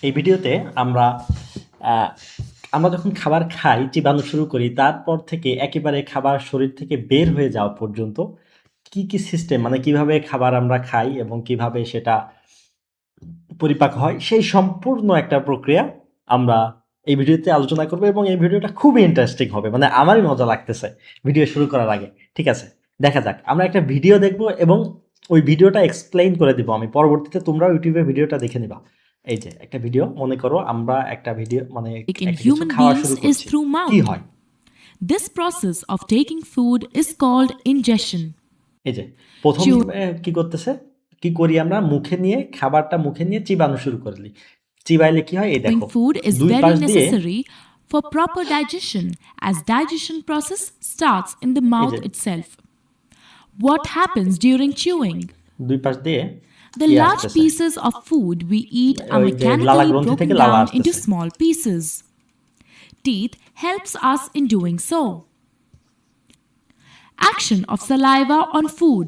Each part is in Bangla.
এই ভিডিওতে আমরা আমরা যখন খাবার খাই, চিবানো শুরু করি, তারপর থেকে একেবারে খাবার শরীর থেকে বের হয়ে যাওয়া পর্যন্ত কি সিস্টেম, মানে কিভাবে খাবার আমরা খাই এবং কিভাবে সেটা পরিপাক হয়, সেই সম্পূর্ণ একটা প্রক্রিয়া আমরা এই ভিডিওতে আলোচনা করব এবং এই ভিডিওটা খুবই ইন্টারেস্টিং হবে। মানে আমারই মজা লাগতেছে ভিডিও শুরু করার আগে। ঠিক আছে, দেখা যাক। আমরা একটা ভিডিও দেখব এবং ওই ভিডিওটা এক্সপ্লেইন করে দিব আমি। পরবর্তীতে তোমরাও ইউটিউবে ভিডিওটা দেখে নিবা। এই যে একটা ভিডিও, মনে করো আমরা একটা ভিডিও মানে in একটা কিছু human খাওয়া beings শুরু is করছি, through কি mouth. হয়? This process of taking food is called ingestion. এই যে প্রথম Chew- কি করতেছে, কি করি আমরা, মুখে নিয়ে খাবারটা মুখে নিয়ে চিবানো শুরু করলি। চিবাইলে কি হয়, এই Chewing দেখো food is দুই very পাশ দিয়ে necessary for proper digestion as digestion process starts in the mouth যে itself. What happens during chewing? দুই পাশ দিয়ে The ইয়ে large আসতেছে, pieces of food we eat are ওই যে লালা mechanically গ্রন্থি broken থেকে লালা down into আসতেছে। small pieces. Teeth helps us in doing so. Action of saliva on food.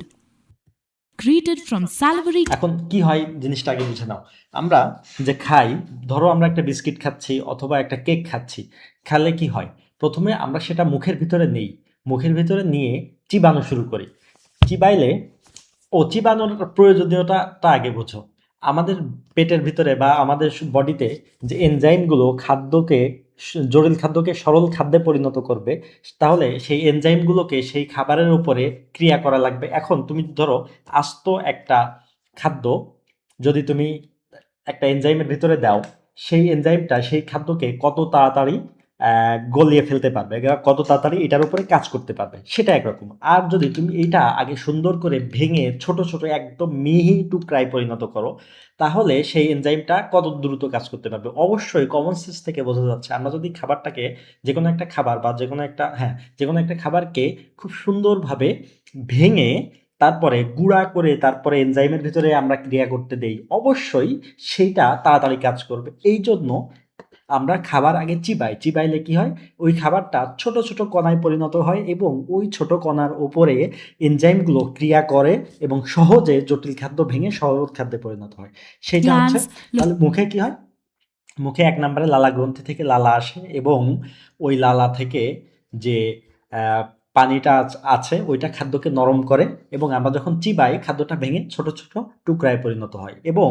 Secreted from salivary এখন কি হয় জিনিসটা আগে বুঝে নাও। আমরা যে খাই, ধরো আমরা একটা বিস্কিট খাচ্ছি অথবা একটা কেক খাচ্ছি, খেলে কি হয়, প্রথমে আমরা সেটা মুখের ভিতরে নেই, মুখের ভিতরে নিয়ে চিবানো শুরু করি। চিবাইলে চিবানোর প্রয়োজনীয়তাটা আগে বোঝো। আমাদের পেটের ভিতরে বা আমাদের বডিতে যে এনজাইমগুলো জটিল খাদ্যকে সরল খাদ্যে পরিণত করবে, তাহলে সেই এনজাইমগুলোকে সেই খাবারের উপরে ক্রিয়া করা লাগবে। এখন তুমি ধরো আস্ত একটা খাদ্য যদি তুমি একটা এনজাইমের ভিতরে দাও, সেই এনজাইমটা সেই খাদ্যকে কত তাড়াতাড়ি গলিয়ে ফেলতে পারবে, কত তাড়াতাড়ি এটার উপরে কাজ করতে পারবে, সেটা একরকম। আর যদি তুমি এইটা আগে সুন্দর করে ভেঙে ছোট ছোট একদম মিহি টুকরায় পরিণত করো, তাহলে সেই এনজাইমটা কত দ্রুত কাজ করতে পারবে। অবশ্যই কমন সেন্স থেকে বোঝা যাচ্ছে, আমরা যদি খাবারটাকে, যে কোনো একটা খাবার বা যে কোনো একটা খাবারকে খুব সুন্দরভাবে ভেঙে তারপরে গুঁড়া করে তারপরে এনজাইমের ভিতরে আমরা ক্রিয়া করতে দেই, অবশ্যই সেইটা তাড়াতাড়ি কাজ করবে। এই জন্য আমরা খাবার আগে চিবাইলে কি হয়, ওই খাবারটা ছোট ছোট কণায় পরিণত হয় এবং ওই ছোট কণার উপরে এনজাইমগুলো ক্রিয়া করে এবং সহজে জটিল খাদ্য ভেঙে সহজ খাদ্যে পরিণত হয়। সেইটা হচ্ছে, glands তাহলে মুখে কি হয়, মুখে এক নম্বরে লালা গ্রন্থি থেকে লালা আসে এবং ওই লালা থেকে যে পানিটা আছে ওইটা খাদ্যকে নরম করে এবং আমরা যখন চিবাই খাদ্যটা ভেঙে ছোট ছোট টুকরায় পরিণত হয়। এবং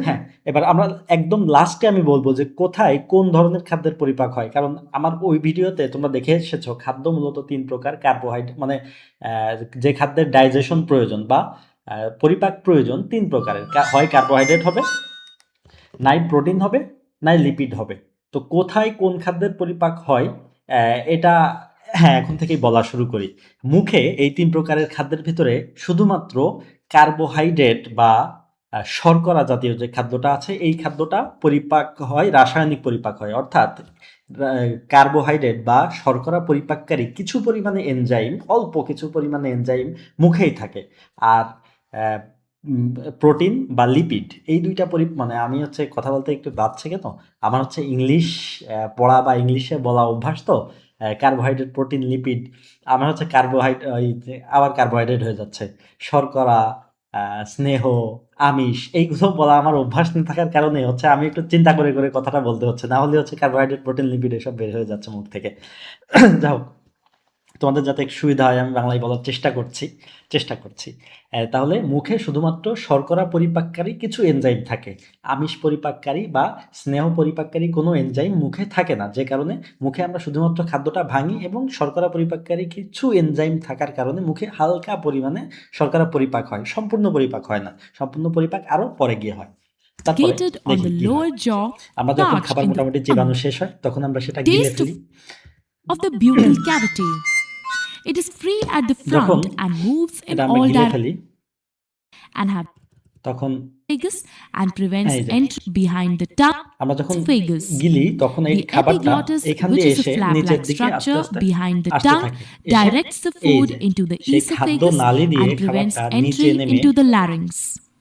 হ্যাঁ, এবার আমরা একদম লাস্টে আমি বলবো যে কোথায় কোন ধরনের খাদ্যের পরিপাক হয়, কারণ আমার ওই ভিডিওতে তোমরা দেখে এসেছো খাদ্য মূলত 3 প্রকার। কার্বোহাইড্রেট মানে যে খাদ্যের ডাইজেশন প্রয়োজন বা পরিপাক প্রয়োজন 3 প্রকারের, হয় কার্বোহাইড্রেট হবে, নাই প্রোটিন হবে, নাই লিপিড হবে। তো কোথায় কোন খাদ্যের পরিপাক হয় এটা এখন থেকেই বলা শুরু করি। মুখে এই 3 প্রকারের খাদ্যের ভিতরে শুধুমাত্র কার্বোহাইড্রেট বা শর্করা জাতীয় যে খাদ্যটা আছে, এই খাদ্যটা পরিপাক হয়, রাসায়নিক পরিপাক হয়। অর্থাৎ কার্বোহাইড্রেট বা শর্করা পরিপাককারী কিছু পরিমাণে এনজাইম, অল্প কিছু পরিমাণে এনজাইম মুখেই থাকে। আর প্রোটিন বা লিপিড, এই দুইটা মানে আমি হচ্ছে কথা বলতে একটু বাজছে কেন, আমার হচ্ছে ইংলিশ পড়া বা ইংলিশে বলা অভ্যাস, তো কার্বোহাইড্রেট, প্রোটিন, লিপিড, আমার হচ্ছে আবার কার্বোহাইড্রেট হয়ে যাচ্ছে, শর্করা, স্নেহ, আমিষ, এইগুলো বলা আমার অভ্যাস না থাকার কারণে হচ্ছে আমি একটু চিন্তা করে করে কথাটা বলতে হচ্ছে, না হলে হচ্ছে কার্বোহাইড্রেট, প্রোটিন, লিপিড এসব বের হয়ে যাচ্ছে মুখ থেকে। যাই হোক, তোমাদের যাতে একটু সুবিধা হয় আমি বাংলায় বলার চেষ্টা করছি। তাহলে মুখে শুধুমাত্র শর্করা পরিপাককারী কিছু এনজাইম থাকে, আমিষ পরিপাককারী বা স্নেহ পরিপাককারী কোনো এনজাইম মুখে থাকে না, যে কারণে মুখে আমরা শুধুমাত্র খাদ্যটা ভাঙি এবং শর্করা পরিপাককারী কিছু এনজাইম থাকার কারণে মুখে হালকা পরিমাণে শর্করা পরিপাক হয়, সম্পূর্ণ পরিপাক হয় না, সম্পূর্ণ পরিপাক আরও পরে গিয়ে হয়। তারপরে located on দেখি the কি হয়। lower jaw, আমরা যখন large খাবার in the মোটামুটি চিবানো শেষ হয় তখন আমরা সেটা গিলে taste ফেলি। of the buccal cavity. It is free at the যখন front and moves in এটা আমরা all গিলে directions ফেলি and have তখন esophagus and prevents এই যে entry behind the tongue আমরা যখন esophagus. গিলি তখন এই The খাবারটা epiglottis, এখান which দিয়ে is a এসে নিচের flap-like দিকে আস্তে structure আস্তে behind the আসতে tongue, থাকে, এসে directs the এই food যে into the সেই খাদ্য esophagus নালী দিয়ে and prevents খাবারটা নিচে entry নেমে into the larynx.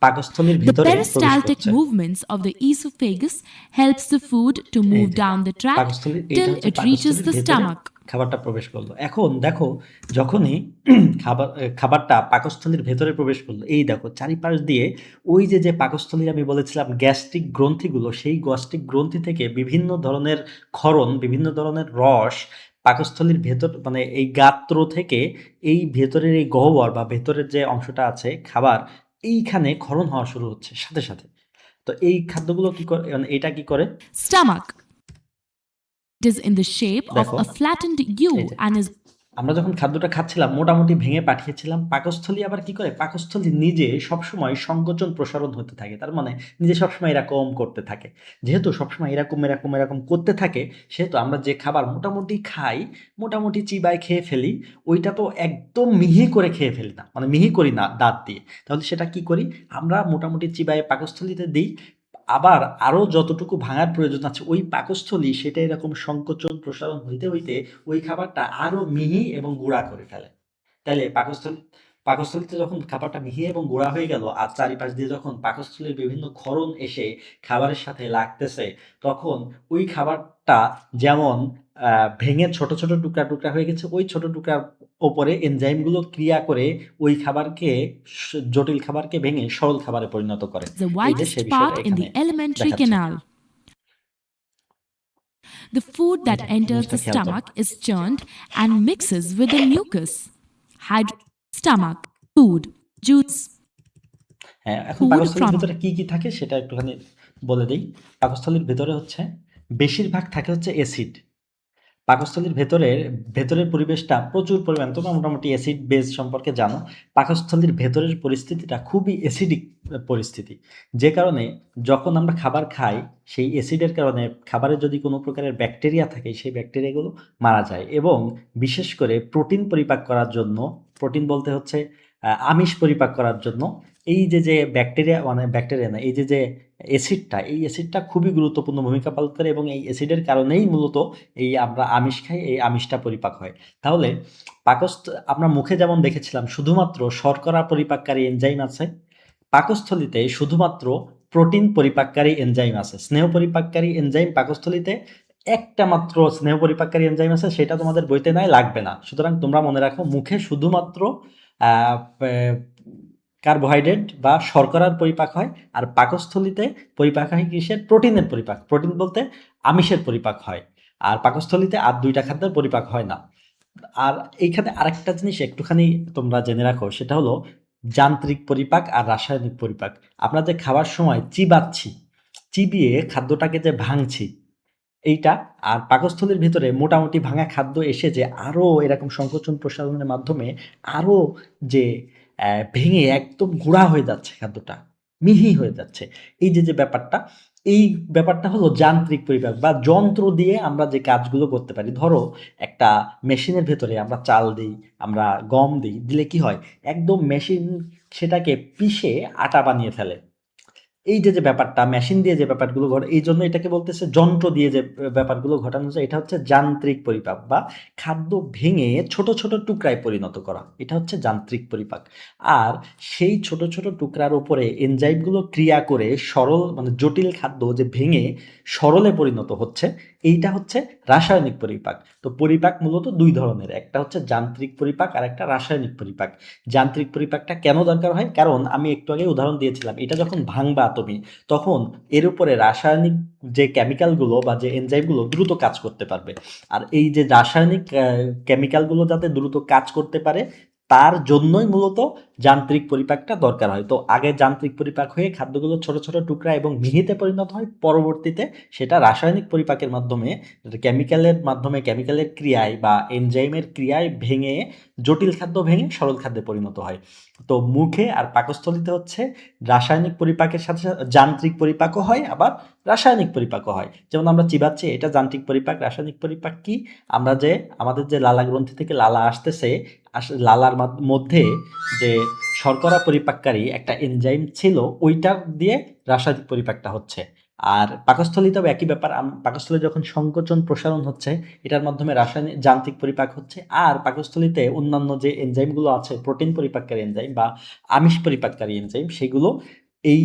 পাকস্থলীর The ভিতরে প্রবেশ peristaltic করছে। movements of the esophagus helps the food to এই move যে down the tract পাকস্থলীর, এইটা till হচ্ছে it reaches পাকস্থলীর the ভেতরে stomach. খাবারটা প্রবেশ করলো। এখন দেখো যখনই খাবারটা পাকস্থলীর ভেতরে প্রবেশ করলো, এই দেখো চারিপাশ দিয়ে ওই যে পাকস্থলীর আমি বলেছিলাম গ্যাস্ট্রিক গ্রন্থিগুলো, সেই গ্যাস্ট্রিক গ্রন্থি থেকে বিভিন্ন ধরনের ক্ষরণ, বিভিন্ন ধরনের রস পাকস্থলীর ভেতর মানে এই গাত্র থেকে এই ভেতরের এই গহ্বর বা ভেতরের যে অংশটা আছে খাবার, এইখানে ক্ষরণ হওয়া শুরু হচ্ছে সাথে সাথে। তো এই খাদ্যগুলো কি করে, মানে এটা কি করে? Stomach. It is in the shape of দেখো a flattened U এই যে and is আমরা যখন খাদ্যটা খাচ্ছিলাম মোটামুটি ভেঙে পাঠিয়েছিলাম, পাকস্থলী আবার কি করে, পাকস্থলী নিজে সবসময় সংকোচন প্রসারণ হতে থাকে, তার মানে নিজে সবসময় এরকম করতে থাকে। যেহেতু সবসময় এরকম এরকম এরকম করতে থাকে, সেহেতু আমরা যে খাবার মোটামুটি খাই, মোটামুটি চিবায় খেয়ে ফেলি, ওইটা তো একদম মিহি করে খেয়ে ফেলি না, মানে মিহি করি না দাঁত দিয়ে। তাহলে সেটা কি করি, আমরা মোটামুটি চিবায় পাকস্থলীতে দিই, আবার আরও যতটুকু ভাঙার প্রয়োজন আছে ওই পাকস্থলী সেটা এরকম সংকোচন প্রসারণ হইতে হইতে ওই খাবারটা আরো মিহি এবং গুঁড়া করে ফেলে। তাইলে পাকস্থলীতে যখন খাবারটা মিহি এবং গুঁড়া হয়ে গেল আর চারিপাশ দিয়ে যখন পাকস্থলীর বিভিন্ন ক্ষরণ এসে খাবারের সাথে লাগতেছে, তখন ওই খাবারটা যেমন ভেঙে ছোট ছোট টুকরা টুকরা হয়ে গেছে, ওই ছোট টুকরার ওপরে এনজাইমগুলো ক্রিয়া করে ওই খাবারকে জটিল খাবারকে ভেঙে সরল খাবারে পরিণত করে। the এই যে সে widest বিষয়টা part in এখানে the alimentary দেখাচ্ছে। canal. The food that enters জিনিসটা the খেয়াল করো। stomach is churned and mixes with the mucus. Stomach, food, juice, হ্যাঁ, এখন food পাকস্থলীর from ভেতরে কি কি থাকে সেটা একটুখানি বলে দেই। পাকস্থলীর ভেতরে হচ্ছে বেশিরভাগ থাকে হচ্ছে অ্যাসিড। পাকস্থলীর ভেতরের পরিবেশটা প্রচুর পরিমাণ, তোমরা মোটামুটি অ্যাসিড বেস সম্পর্কে জানো। পাকস্থলীর ভেতরের পরিস্থিতিটা খুবই অ্যাসিডিক পরিস্থিতি। যে কারণে যখন আমরা খাবার খাই, সেই অ্যাসিডের কারণে খাবারে যদি কোনো প্রকারের ব্যাকটেরিয়া থাকে, সেই ব্যাকটেরিয়াগুলো মারা যায় এবং বিশেষ করে প্রোটিন পরিপাক করার জন্য, প্রোটিন বলতে হচ্ছে আমিষ পরিপাক করার জন্য এই যে ব্যাকটেরিয়া, মানে ব্যাকটেরিয়া না, এই যে অ্যাসিডটা, এই অ্যাসিডটা খুবই গুরুত্বপূর্ণ ভূমিকা পালন করে এবং এই অ্যাসিডের কারণেই মূলত এই আমরা আমিষ খাই, এই আমিষটা পরিপাক হয়। তাহলে আমরা মুখে যেমন দেখেছিলাম শুধুমাত্র শর্করা পরিপাককারী এনজাইম আছে, পাকস্থলীতে শুধুমাত্র প্রোটিন পরিপাককারী এনজাইম আছে। স্নেহ পরিপাককারী এনজাইম পাকস্থলীতে একটা মাত্র স্নেহ পরিপাককারী এনজাইম আছে, সেটা তোমাদের বইতে নাই, লাগবে না। সুতরাং তোমরা মনে রাখো মুখে শুধুমাত্র কার্বোহাইড্রেট বা শর্করার পরিপাক হয়, আর পাকস্থলীতে পরিপাক হয় কিসের, প্রোটিনের পরিপাক, প্রোটিন বলতে আমিষের পরিপাক হয়। আর পাকস্থলীতে আর দুইটা খাদ্যের পরিপাক হয় না। আর এইখানে আরেকটা জিনিস একটুখানি তোমরা জেনে রাখো, সেটা হলো যান্ত্রিক পরিপাক আর রাসায়নিক পরিপাক। আমরা যে খাবার সময় চিবাচ্ছি, চিবিয়ে খাদ্যটাকে যে ভাঙছি, এইটা আর পাকস্থলীর ভিতরে মোটামুটি ভাঙা খাদ্য এসে যে আরো এরকম সংকোচন প্রসারণের মাধ্যমে আরো যে ভেঙে একদম গুঁড়া হয়ে যাচ্ছে খাদ্যটা, মিহি হয়ে যাচ্ছে, এই যে ব্যাপারটা, এই ব্যাপারটা হলো যান্ত্রিক পরিপাক বা যন্ত্র দিয়ে আমরা যে কাজগুলো করতে পারি। ধরো একটা মেশিনের ভেতরে আমরা চাল দিই, আমরা গম দিই, দিলে কি হয়, একদম মেশিন সেটাকে পিষে আটা বানিয়ে ফেলে। এই যে ব্যাপারটা মেশিন দিয়ে যে ব্যাপারগুলো ঘটে, এই জন্য এটাকে বলতেছে যন্ত্র দিয়ে যে ব্যাপারগুলো ঘটানো যায়, এটা হচ্ছে যান্ত্রিক পরিপাক বা খাদ্য ভেঙে ছোট ছোট টুকরায় পরিণত করা, এটা হচ্ছে যান্ত্রিক পরিপাক। আর সেই ছোট ছোট টুকরার উপরে এনজাইমগুলো ক্রিয়া করে সরল, মানে জটিল খাদ্য যে ভেঙে সরলে পরিণত হচ্ছে, এইটা হচ্ছে রাসায়নিক পরিপাক। তো পরিপাক মূলত দুই ধরনের, একটা হচ্ছে যান্ত্রিক পরিপাক আর একটা রাসায়নিক পরিপাক। যান্ত্রিক পরিপাকটা কেন দরকার হয়, কারণ আমি একটু আগে উদাহরণ দিয়েছিলাম, এটা যখন ভাঙবা তুমি, তখন এর উপরে রাসায়নিক যে কেমিক্যালগুলো বা যে এনজাইমগুলো দ্রুত কাজ করতে পারবে। আর এই যে রাসায়নিক কেমিক্যালগুলো যাতে দ্রুত কাজ করতে পারে, তার জন্যই মূলত যান্ত্রিক পরিপাকটা দরকার হয়। তো আগে যান্ত্রিক পরিপাক হয়ে খাদ্যগুলো ছোট ছোট টুকরা এবং মিহিতে পরিণত হয়, পরবর্তীতে সেটা রাসায়নিক পরিপাকের মাধ্যমে, কেমিক্যালের মাধ্যমে, কেমিক্যালের ক্রিয়ায় বা এনজাইমের ক্রিয়ায় ভেঙে জটিল খাদ্য ভেঙে সরল খাদ্যে পরিণত হয়। তো মুখে আর পাকস্থলীতে হচ্ছে রাসায়নিক পরিপাকের সাথে সাথে যান্ত্রিক পরিপাকও হয়, আবার রাসায়নিক পরিপাকও হয়। যেমন আমরা চিবাচ্ছি, এটা যান্ত্রিক পরিপাক। রাসায়নিক পরিপাক কি, আমরা যে আমাদের যে লালা গ্রন্থি থেকে লালা আসতেছে, লালার মধ্যে যে শর্করা পরিপাককারী একটা এনজাইম ছিল, ওইটার দিয়ে রাসায়নিক পরিপাকটা হচ্ছে। আর পাকস্থলীতেও একই ব্যাপার, পাকস্থলী যখন সংকোচন প্রসারণ হচ্ছে, এটার মাধ্যমে রাসায়নিক যান্ত্রিক পরিপাক হচ্ছে। আর পাকস্থলীতে অন্যান্য যে এনজাইমগুলো আছে, প্রোটিন পরিপাককারী এনজাইম বা আমিষ পরিপাককারী এনজাইম, সেগুলো এই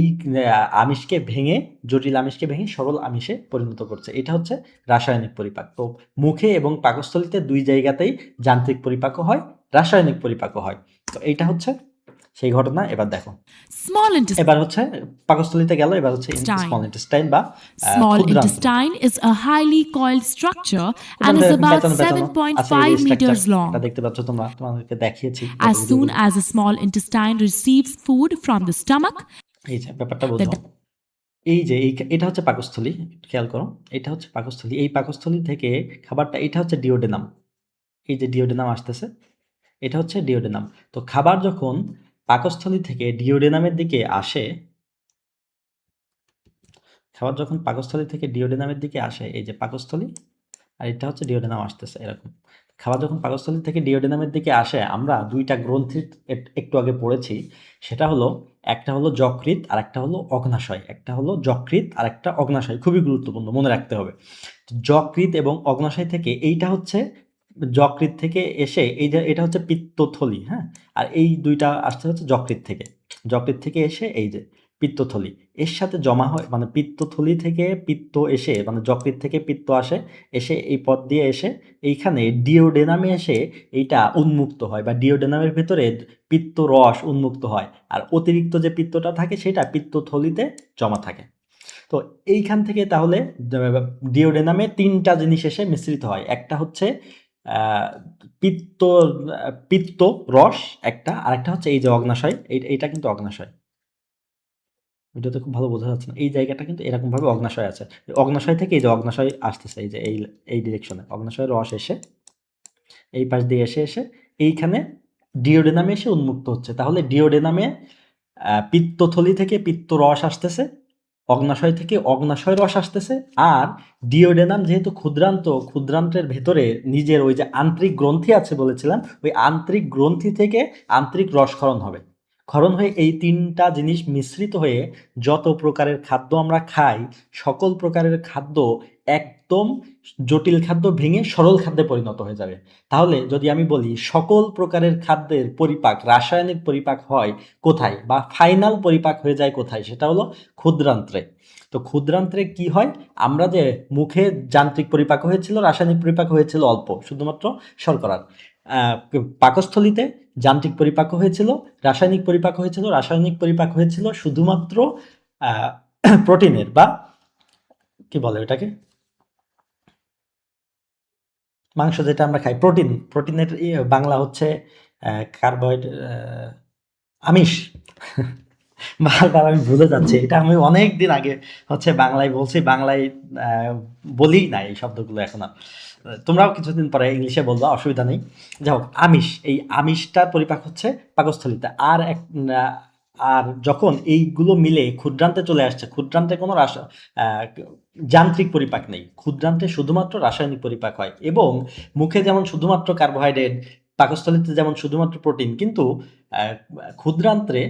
আমিষকে ভেঙে, জটিল আমিষকে ভেঙে সরল আমিষে পরিণত করছে। এটা হচ্ছে রাসায়নিক পরিপাক। তো মুখে এবং পাকস্থলীতে ২ জায়গাতেই যান্ত্রিক পরিপাকও হয়, রাসায়নিক পরিপাকও হয়। তো এইটা হচ্ছে সেই ঘটনা। এবার দেখো। Small এবার হচ্ছে পাকস্থলীতে গেল, এবার হচ্ছে intestine. স্মল ইন্টেস্টাইন বা Small ক্ষুদ্রান্ত। intestine is a highly coiled structure and ক্ষুদ্রান্তে is about পেঁচানো। আচ্ছা, এই যে 7.5 স্ট্রাকচার meters এটা long. দেখতে পাচ্ছ তোমরা, তোমাদেরকে দেখিয়েছি গত As soon ভিডিওগুলো। as the small intestine receives food from the stomach, এই যে ব্যাপারটা the বোঝো। এই যে এটা হচ্ছে পাকস্থলী, একটু খেয়াল করো। এটা হচ্ছে পাকস্থলী। এই পাকস্থলী থেকে খাবারটা, এটা হচ্ছে ডিওডেনাম। এই যে ডিওডেনাম আসতেছে, এটা হচ্ছে ডিওডেনাম। তো খাবার যখন পাকস্থলী থেকে ডিওডেনামের দিকে আসে, খাবার যখন পাকস্থলী থেকে ডিওডেনামের দিকে আসে, এই যে পাকস্থলী আর এটা হচ্ছে ডিওডেনাম আসতেছে এরকম। খাবার যখন পাকস্থলী থেকে ডিওডেনামের দিকে আসে, আমরা ২টা গ্রন্থি একটু আগে পড়েছি। সেটা হলো, একটা হলো যকৃৎ আর একটা হলো অগ্নাশয়। একটা হলো যকৃৎ আর একটা অগ্নাশয়, খুবই গুরুত্বপূর্ণ, মনে রাখতে হবে। যকৃৎ এবং অগ্নাশয় থেকে, এইটা হচ্ছে যকৃৎ থেকে এসে, এটা হচ্ছে পিত্তথলি, হ্যাঁ। আর এই ২টা আসতে হচ্ছে যকৃৎ থেকে। যকৃৎ থেকে এসে এই যে পিত্তথলি, এর সাথে জমা হয়, মানে পিত্তথলি থেকে পিত্ত এসে, মানে যকৃৎ থেকে পিত্ত আসে, এসে এই পথ দিয়ে এসে এইখানে ডিওডেনামে এসে এইটা উন্মুক্ত হয়, বা ডিওডেনামের ভেতরে পিত্ত রস উন্মুক্ত হয়। আর অতিরিক্ত যে পিত্তটা থাকে সেটা পিত্তথলিতে জমা থাকে। তো এইখান থেকে তাহলে ডিওডেনামে ৩টা জিনিস এসে মিশ্রিত হয়। একটা হচ্ছে পিত্ত পিত্ত রস একটা, আরেকটা হচ্ছে এই যে অগ্নাশয়, এইটা কিন্তু অগ্নাশয়। ভিডিওতে খুব ভালো বোঝা যাচ্ছে না, এই জায়গাটা কিন্তু এরকম ভাবে অগ্নাশয় আছে। অগ্নাশয় থেকে এই যে অগ্নাশয় আসতেছে, এই যে এই ডিরেকশনে অগ্নাশয় রস এসে এই পাশ দিয়ে এসে এইখানে ডিওডেনামে এসে উন্মুক্ত হচ্ছে। তাহলে ডিওডেনামে পিত্তথলি থেকে পিত্ত রস আসতেছে, অগ্নাশয় থেকে অগ্নাশয় রস আসতেছে। আর ডিওডেনাম যেহেতু ক্ষুদ্রান্ত, ক্ষুদ্রান্তের ভেতরে নিজের ওই যে আন্তরিক গ্রন্থি আছে বলেছিলাম, ওই আন্তরিক গ্রন্থি থেকে আন্তরিক রসক্ষরণ হবে। ক্ষরণ হয়ে এই ৩টা জিনিস মিশ্রিত হয়ে যত প্রকারের খাদ্য আমরা খাই, সকল প্রকারের খাদ্য একদম জটিল খাদ্য ভেঙে সরল খাদ্যে পরিণত হয়ে যাবে। তাহলে যদি আমি বলি সকল প্রকারের খাদ্যের পরিপাক, রাসায়নিক পরিপাক হয় কোথায়, বা ফাইনাল পরিপাক হয়ে যায় কোথায়, সেটা হলো ক্ষুদ্রান্ত্রে। তো ক্ষুদ্রান্ত্রে কি হয়, আমরা যে মুখে যান্ত্রিক পরিপাক হয়েছিল, রাসায়নিক পরিপাক হয়েছিল অল্প, শুধুমাত্র শর্করার। পাকস্থলীতে যান্ত্রিক পরিপাক হয়েছিল, রাসায়নিক পরিপাক হয়েছিল, রাসায়নিক পরিপাক হয়েছিল শুধুমাত্র প্রোটিনের, বা কি বলে ওটাকে, মাংস যেটা আমরা খাই, প্রোটিনের বাংলা হচ্ছে কার্বোহাইড্রেট, আমিষ। বারবার আমি ভুলে যাচ্ছি, এটা আমি অনেক দিন আগে হচ্ছে বাংলায় বলছি, বাংলায় বলিই না এই শব্দগুলো এখন আর। তোমরাও কিছুদিন পরে ইংলিশে বলবা, অসুবিধা নেই। যাই হোক, আমিষ, এই আমিষটার পরিপাক হচ্ছে পাকস্থলীতে। আর যখন এইগুলো মিলে ক্ষুদ্রান্তে চলে আসছে, ক্ষুদ্রান্তে কোনো যান্ত্রিক পরিপাক নেই, ক্ষুদ্রান্তে শুধুমাত্র রাসায়নিক পরিপাক হয়। এবং মুখে যেমন শুধুমাত্র কার্বোহাইড্রেট, পাকস্থলীতে যেমন শুধুমাত্র প্রোটিন, কিন্তু ক্ষুদ্রান্তে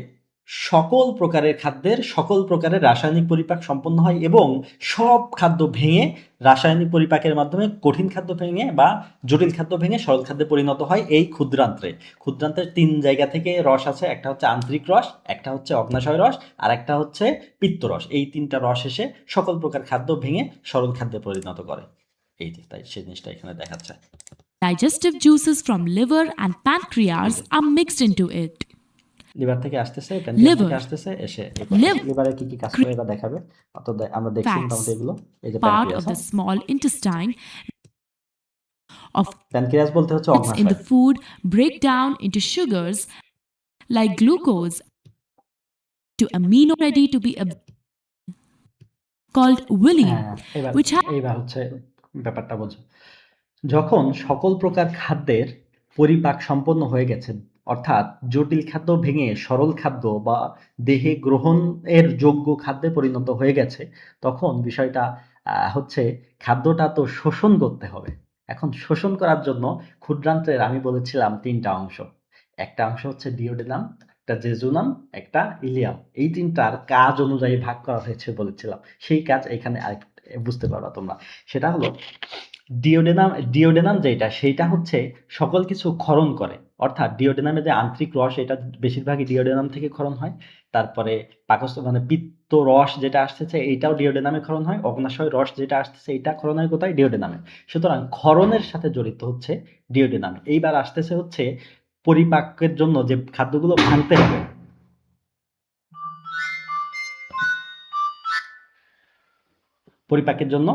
সকল প্রকারের খাদ্যের সকল প্রকারের রাসায়নিক পরিপাক সম্পন্ন হয়, এবং সব খাদ্য ভেঙে রাসায়নিক পরিপাকের মাধ্যমে কঠিন খাদ্য ভেঙে বা জটিল খাদ্য ভেঙে সরল খাদ্যে পরিণত হয় এই ক্ষুদ্রান্তে। ক্ষুদ্রান্তের ৩ জায়গা থেকে রস আছে, একটা হচ্ছে আন্তরিক রস, একটা হচ্ছে অগ্নাশয় রস, আর একটা হচ্ছে পিত্ত রস। এই ৩টা রস এসে সকল প্রকার খাদ্য ভেঙে সরল খাদ্যে পরিণত করে। এই যে তাই সেই জিনিসটা এখানে দেখাচ্ছে। digestive juices from liver and pancreas are mixed into it. Liver থেকে আসতেছে, প্যানক্রিয়াস থেকে Liver, আসতেছে, এসে liver লিভারে কি কাজ করে এটা দেখাবে। অর্থাৎ আমরা দেখছি মোটামুটি fats, এগুলো। এই যে part pancreas, of the small intestine of pancreas বলতে হচ্ছে fats in the অগ্নাশয়। food break down into sugars like glucose to amino ready to be called villi, হ্যাঁ, এবার which have এইবার হচ্ছে ব্যাপারটা বোঝো। যখন সকল প্রকার খাদ্যের পরিপাক সম্পন্ন হয়ে গেছে, অর্থাৎ জটিল খাদ্য ভেঙে সরল খাদ্য বা দেহে গ্রহণের যোগ্য খাদ্যে পরিণত হয়ে গেছে, তখন বিষয়টা হচ্ছে খাদ্যটা তো শোষণ করতে হবে। এখন শোষণ করার জন্য ক্ষুদ্রান্ত্রের আমি বলেছিলাম ৩টা অংশ। একটা অংশ হচ্ছে ডিওডেনাম, একটা জেজুনাম, একটা ইলিয়াম। এই ৩টার কাজ অনুযায়ী ভাগ করা হয়েছে বলেছিলাম। সেই কাজ এখানে বুঝতে পারবা তোমরা। সেটা হলো ডিওডেনাম যেটা সেইটা হচ্ছে সকল কিছু ক্ষরণ করে, অর্থাৎ ডিওডেনামে যে আন্তরিক রস এটা বেশিরভাগই ডিওডেনাম থেকে ক্ষরণ হয়। তারপরে পাকস্থ মানে পিত্ত রস যেটা আসতেছে এইটাও ডিওডেনামে ক্ষরণ হয়। অগ্নাশয় রস যেটা আসতেছে এইটা ক্ষরণ হয় কোথায়? ডিওডেনামে। সুতরাং ক্ষরণের সাথে জড়িত হচ্ছে ডিওডেনাম। এইবার আসতেছে হচ্ছে পরিপাকের জন্য যে খাদ্যগুলো ভাঙতে হবে, পরিপাকের জন্য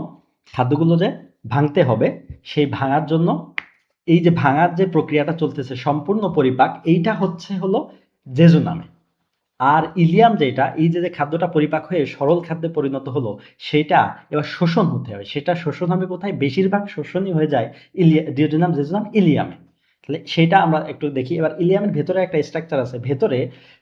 খাদ্যগুলো যে ভাঙতে হবে, সেই ভাঙার জন্য এই যে ভাঙার যে প্রক্রিয়াটা চলতেছে সম্পূর্ণ পরিপাক, এইটা হলো জেজুনামে। আর ইলিয়াম যেটা, এই যে খাদ্যটা পরিপাক হয়ে সরল খাদ্যে পরিণত হলো, সেটা এবার শোষণ হতে হবে। সেটা শোষণ হবে কোথায়? বেশিরভাগ শোষণই হয়ে যায় ডিওডেনাম, জেজুনাম, ইলিয়ামে। তাহলে সেটা আমরা একটু দেখি। এবার ইলিয়ামের ভেতরে একটা স্ট্রাকচার আছে, ভেতরে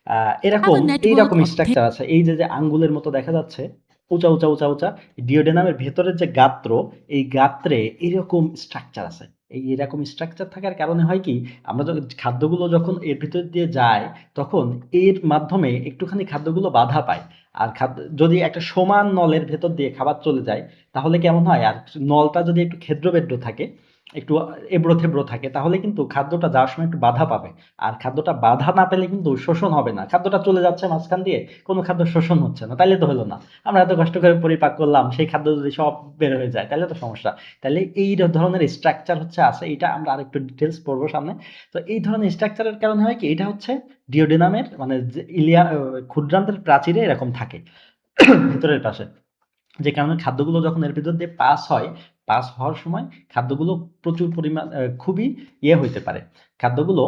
Have a network এইরকম of স্ট্রাকচার আছে। এই যে আঙ্গুলের মতো দেখা যাচ্ছে, উঁচা উঁচা উঁচা উঁচা ডিওডেনামের ভেতরের যে গাত্র, এই গাত্রে এরকম স্ট্রাকচার আছে। এরকম স্ট্রাকচার থাকার কারণে হয় কি, আমরা যখন খাদ্যগুলো যখন এর ভিতর দিয়ে যায়, তখন এর মাধ্যমে একটুখানি খাদ্যগুলো বাধা পায়। আর খাদ্য যদি একটা সমান নলের ভেতর দিয়ে খাবার চলে যায়, তাহলে কেমন হয়? আর নলটা যদি একটু ক্ষেদ্র-বেদ্র থাকে, একটু এবড়ো-থেবড়ো থাকে, তাহলে কিন্তু খাদ্যটা যাওয়ার সময় একটু বাধা পাবে। আর খাদ্যটা বাধা না পেলে কিন্তু শোষণ হবে না। খাদ্যটা চলে যাচ্ছে মাঝখান দিয়ে, কোনো খাদ্য শোষণ হচ্ছে না, তাইলে তো হলো না। আমরা এত কষ্ট করে পরিপাক করলাম, সেই খাদ্য যদি সব বের হয়ে যায়, তাহলে তো সমস্যা। তাহলে এই ধরনের স্ট্রাকচার আছে, এটা আমরা আরেকটু ডিটেলস পড়বো সামনে। তো এই ধরনের স্ট্রাকচারের কারণে হয় কি, এটা হচ্ছে ডিওডেনামের মানে ক্ষুদ্রান্তের প্রাচীরে এরকম থাকে ভেতরের পাশে। যে কারণে খাদ্যগুলো যখন এর ভিতর দিয়ে পাস হওয়ার সময় খাদ্যগুলো প্রচুর পরিমাণ খুবই হইতে পারে। খাদ্যগুলো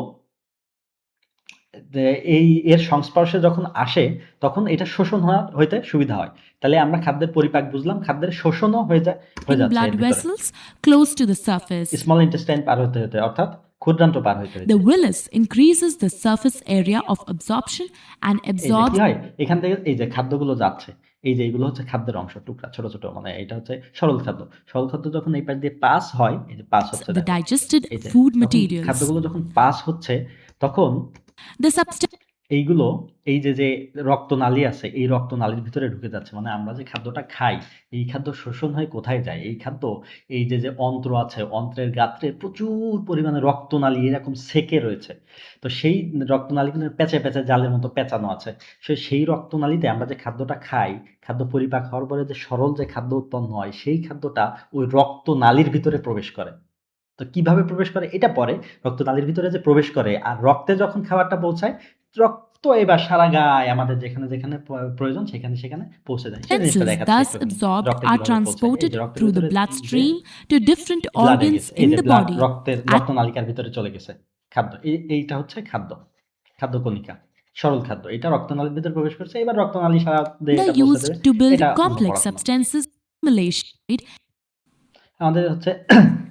এর সংস্পর্শে যখন আসে, তখন এটা শোষণ হইতে সুবিধা হয়। তাহলে আমরা খাদ্যের পরিপাক বুঝলাম, খাদ্যের শোষণও হয়ে যাচ্ছে blood এর ভিতরে। vessels close to the surface. Small intestine পার হতে অর্থাৎ ক্ষুদ্রান্ত পার হইতে The villus increases the surface area of absorption and এই যে absorbs কি হয়, এখান থেকে এই যে খাদ্যগুলো যাচ্ছে, এই যে এগুলো হচ্ছে খাদ্যের অংশ, টুকরা ছোট ছোট, মানে এটা হচ্ছে সরল খাদ্য। সরল খাদ্য যখন এই পাশ দিয়ে পাস হয়, এই যে পাস হচ্ছে, the দেখো digested এই যে food যখন materials. খাদ্যগুলো যখন পাস হচ্ছে, তখন The substance এইগুলো এই যে রক্তনালী আছে, এই রক্তনালীর ভিতরে ঢুকে যাচ্ছে। মানে আমরা যে খাদ্যটা খাই, এই খাদ্য শোষণ হয়ে কোথায় যায়? এই খাদ্য এই যে অন্ত্র আছে, অন্ত্রের গাত্রে প্রচুর পরিমাণে রক্তনালী এরকম সেকে রয়েছে। তো সেই রক্তনালীগুলো প্যাঁচে প্যাঁচে জালের মতো পেঁচানো আছে। সেই রক্তনালীতে আমরা যে খাদ্যটা খাই, খাদ্য পরিপাক হওয়ার পরে যে সরল যে খাদ্য উৎপন্ন হয়, সেই খাদ্যটা ওই রক্তনালীর ভিতরে প্রবেশ করে। তো কিভাবে প্রবেশ করে এটা পরে, রক্তনালীর ভিতরে যে প্রবেশ করে আর রক্তে যখন খাবারটা পৌঁছায়, রক্ত এবার সারা গায়ে আমাদের যেখানে যেখানে প্রয়োজন সেখানে পৌঁছে যায়। সেই জিনিসটা দেখাচ্ছে thus একটুখানি। absorbed রক্তে are কিভাবে পৌঁছায়, এই transported যে রক্তের through the ভিতরে bloodstream to different ব্লাডে organs গেছে, এই in যে the ব্লাড body. At রক্তনালিকার ভিতরে চলে গেছে খাদ্য। এইটা হচ্ছে খাদ্য কণিকা, সরল খাদ্য। এটা রক্তনালীর ভিতরে প্রবেশ করছে, এবার রক্তনালী সারা দেহে এটা they're পৌঁছে used দেবে। to build এটা অন্য complex পড়াশোনা। substances assimilation. আমাদের হচ্ছে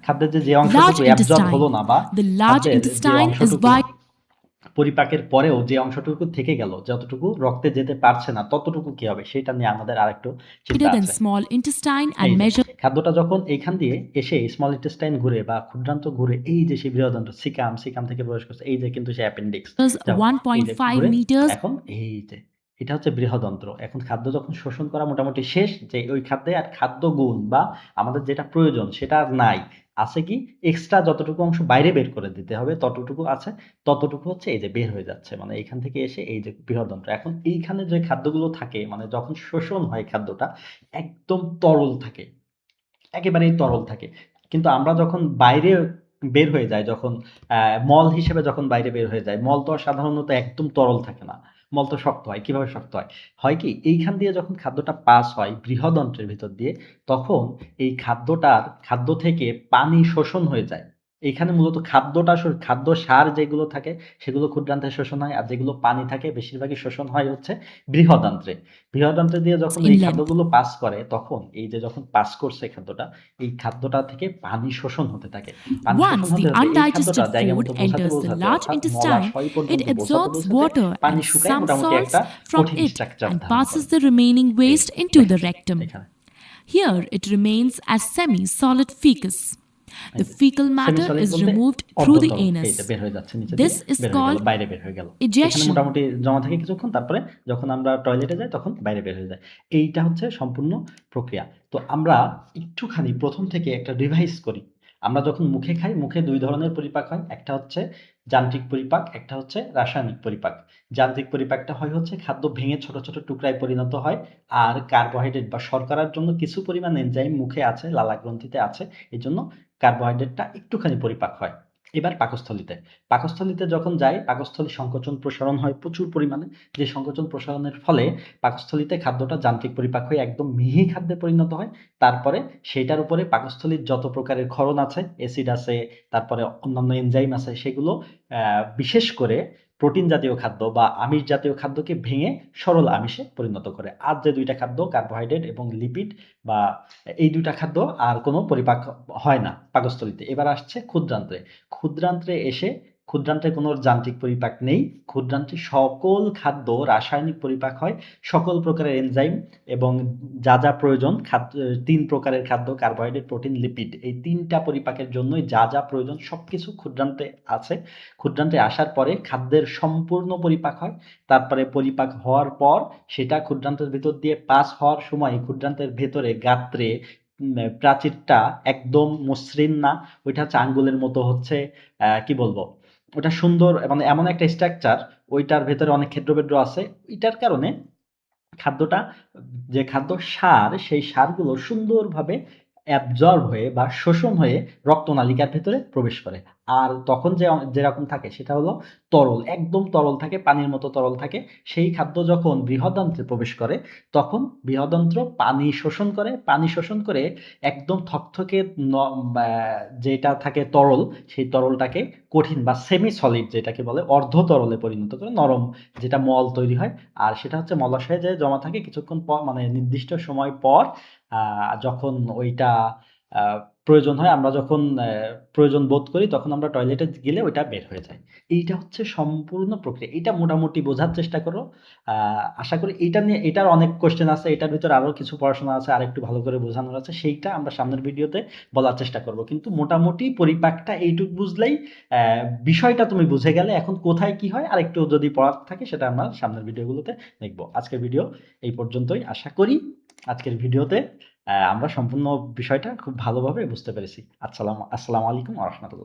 খাদ্যের যে Large অংশটুকু অ্যাবজর্ব হলো intestine. না, বা The large খাদ্যের যে intestine is অংশটুকু vital পরিপাকের পরেও যে অংশটুকু থেকে গেল, যতটুকু রক্তে যেতে পারছে না, ততটুকু কি হবে সেটা নিয়ে আমাদের আরেকটু চিন্তা than আছে। small intestine এই and যে measures খাদ্যটা যখন এইখান দিয়ে এসে স্মল ইন্টেস্টাইন ঘুরে বা ক্ষুদ্রান্ত ঘুরে, এই যে সেই বৃহদান্ত্র সিকাম থেকে প্রবেশ করছে, এই যে কিন্তু সে অ্যাপেন্ডিক্স, এই যে 1.5 ঘুরে meters এখন এই যে এটা হচ্ছে বৃহদন্ত্র। এখন খাদ্য যখন শোষণ করা মোটামুটি শেষ, যে ওই খাদ্যে আর খাদ্য গুণ বা আমাদের যেটা প্রয়োজন সেটা আর নাই, আছে কি এক্সট্রা যতটুকু অংশ বাইরে বের করে দিতে হবে ততটুকু আছে, ততটুকু হচ্ছে এই যে বের হয়ে যাচ্ছে, মানে এইখান থেকে এসে এই যে বৃহদন্ত্র। এখন এইখানে যে খাদ্যগুলো থাকে, মানে যখন শোষণ হয় খাদ্যটা একদম তরল থাকে, একেবারেই তরল থাকে। কিন্তু আমরা যখন বাইরে বের হয়ে যাই, যখন মল হিসেবে যখন বাইরে বের হয়ে যায়, মল তো আর সাধারণত একদম তরল থাকে না, মল তো শক্ত হয়। কিভাবে শক্ত হয়? হয় কি, এইখান দিয়ে যখন খাদ্যটা পাস হয় বৃহদন্ত্রের ভিতর দিয়ে, তখন এই খাদ্য থেকে পানি শোষণ হয়ে যায়। এইখানে মূলত খাদ্য সার যেগুলো থাকে সেগুলো ক্ষুদ্রান্তে শোষণ হয়, আর যেগুলো পানি থাকে বেশিরভাগই শোষণ হয় হচ্ছে বৃহদান্ত্রে। বৃহদান্ত্রে দিয়ে যখন in এই length. খাদ্যগুলো পাস করে, তখন এই যে যখন পাস করছে খাদ্যটা, এই খাদ্যটা থেকে পানি শোষণ হতে থাকে। পানি শোষণ Once হতে the হতে এই খাদ্যটা undigested জায়গা food মতো enters the বোঝাতে large অর্থাৎ intestine, মলাশয় it পর্যন্ত absorbs বোঝাতে water পানি and শুকায় some মোটামুটি salts একটা from কঠিন it স্ট্রাকচার and ধারণ passes করে। the remaining এই waste into the দেখো, rectum. এখানে Here it remains as semi-solid fecus. The fecal matter সেমিসলিড is বলতে removed through the অর্ধতরল, এই anus. যে বের হয়ে যাচ্ছে নিচে This দিয়ে is বের হয়ে গেল, called বাইরে বের হয়ে গেল। এখানে ejection. মোটামুটি জমা থাকে কিছুক্ষণ, তারপরে যখন আমরা টয়লেটে যাই তখন বাইরে বের হয়ে যায়। এইটা হচ্ছে সম্পূর্ণ প্রক্রিয়া। তো আমরা একটুখানি প্রথম থেকে একটা রিভাইজ করি। আমরা যখন মুখে খাই, মুখে ২ ধরনের পরিপাক হয়। একটা হচ্ছে যান্ত্রিক পরিপাক, একটা হচ্ছে রাসায়নিক পরিপাক। যান্ত্রিক পরিপাকটা হয় হচ্ছে খাদ্য ভেঙে ছোট, ছোট টুকরায় পরিণত হয়। আর কার্বোহাইড্রেট বা শর্করার জন্য কিছু পরিমাণ এনজাইম মুখে আছে, লালা গ্রন্থিতে আছে। এজন্য কার্বোহাইড্রেটটা একটুখানি পরিপাক হয়। এবার পাকস্থলীতে। পাকস্থলীতে যখন যাই, পাকস্থলী সংকোচন প্রসারণ হয় প্রচুর পরিমাণে। যে সংকোচন প্রসারণের ফলে পাকস্থলীতে খাদ্যটা যান্ত্রিক পরিপাক হয়ে একদম মিহি খাদ্যে পরিণত হয়। তারপরে সেটার উপরে পাকস্থলীর যত প্রকারের ক্ষরণ আছে, অ্যাসিড আছে, তারপরে অন্যান্য এনজাইম আছে, সেগুলো বিশেষ করে প্রোটিন জাতীয় খাদ্য বা আমিষ জাতীয় খাদ্যকে ভেঙে সরল আমিষে পরিণত করে। আর যে ২ টা খাদ্য কার্বোহাইড্রেট এবং লিপিড বা এই ২ টা খাদ্য আর কোনো পরিপাক হয় না পাকস্থলীতে। এবার আসছে ক্ষুদ্রান্ত্রে। ক্ষুদ্রান্ত্রে এসে ক্ষুদ্রান্ত্রে কোনো যান্ত্রিক পরিপাক নেই। ক্ষুদ্রান্ত্রে সকল খাদ্য রাসায়নিক পরিপাক হয়। সকল প্রকারের এনজাইম এবং যা প্রয়োজন ৩ প্রকারের খাদ্য কার্বোহাইড্রেট, প্রোটিন, লিপিড, এই ৩ টা পরিপাকের জন্যই যা প্রয়োজন সবকিছু ক্ষুদ্রান্তে আছে। ক্ষুদ্রান্তে আসার পরে খাদ্যের সম্পূর্ণ পরিপাক হয়। তারপরে পরিপাক হওয়ার পর সেটা ক্ষুদ্রান্তের ভেতর দিয়ে পাস হওয়ার সময় ক্ষুদ্রান্তের ভেতরে গাত্রে প্রাচীরটা একদম মসৃণ না, ওইটা হচ্ছে আঙ্গুলের মতো হচ্ছে কি বলবো, ওটা সুন্দর মানে এমন একটা স্ট্রাকচার, ওইটার ভেতরে অনেক ক্ষেদ্র আছে। এটার কারণে খাদ্যটা, যে খাদ্য সার, সেই সারগুলো সুন্দরভাবে অ্যাবজর্ব হয়ে বা শোষণ হয়ে রক্তনালিকার ভেতরে প্রবেশ করে। আর তখন যেরকম থাকে সেটা হলো তরল, একদম তরল থাকে, পানির মতো তরল থাকে। সেই খাদ্য যখন বৃহদান্ত্রে প্রবেশ করে তখন বৃহদান্ত্র পানি শোষণ করে, পানি শোষণ করে একদম থকথকে যেটা থাকে তরল, সেই তরলটাকে কঠিন বা সেমি সলিড যেটাকে বলে অর্ধ তরলে পরিণত করে, নরম যেটা মল তৈরি হয়। আর সেটা হচ্ছে মলাশয়ে যেয়ে জমা থাকে কিছুক্ষণ পর, মানে নির্দিষ্ট সময় পর যখন ওইটা আ প্রয়োজন হয়, আমরা যখন প্রয়োজন বোধ করি তখন আমরা টয়লেটে গেলে ওইটা বের হয়ে যায়। এইটা হচ্ছে সম্পূর্ণ প্রক্রিয়া। এইটা মোটামুটি বোঝার চেষ্টা করো। আ আশা করি এইটা নিয়ে, এটার অনেক কোয়েশ্চেন আছে। এটার ভিতরে আরো কিছু পড়াশোনা আছে, আরেকটু ভালো করে বোঝানোর আছে। সেইটা আমরা সামনের ভিডিওতে বলার চেষ্টা করব। কিন্তু মোটামুটি পরিপাকটা এইটুক বুঝলেই বিষয়টা তুমি বুঝে গেলে। এখন কোথায় কি হয় আরেকটু যদি পড়ার থাকে সেটা আমরা সামনের ভিডিওগুলোতে দেখব। আজকের ভিডিও এই পর্যন্তই। আশা করি আজকের ভিডিওতে আমরা সম্পূর্ণ বিষয়টা খুব ভালোভাবে বুঝতে পেরেছি। আসসালামু আলাইকুম ওয়া রাহমাতুল্লাহ।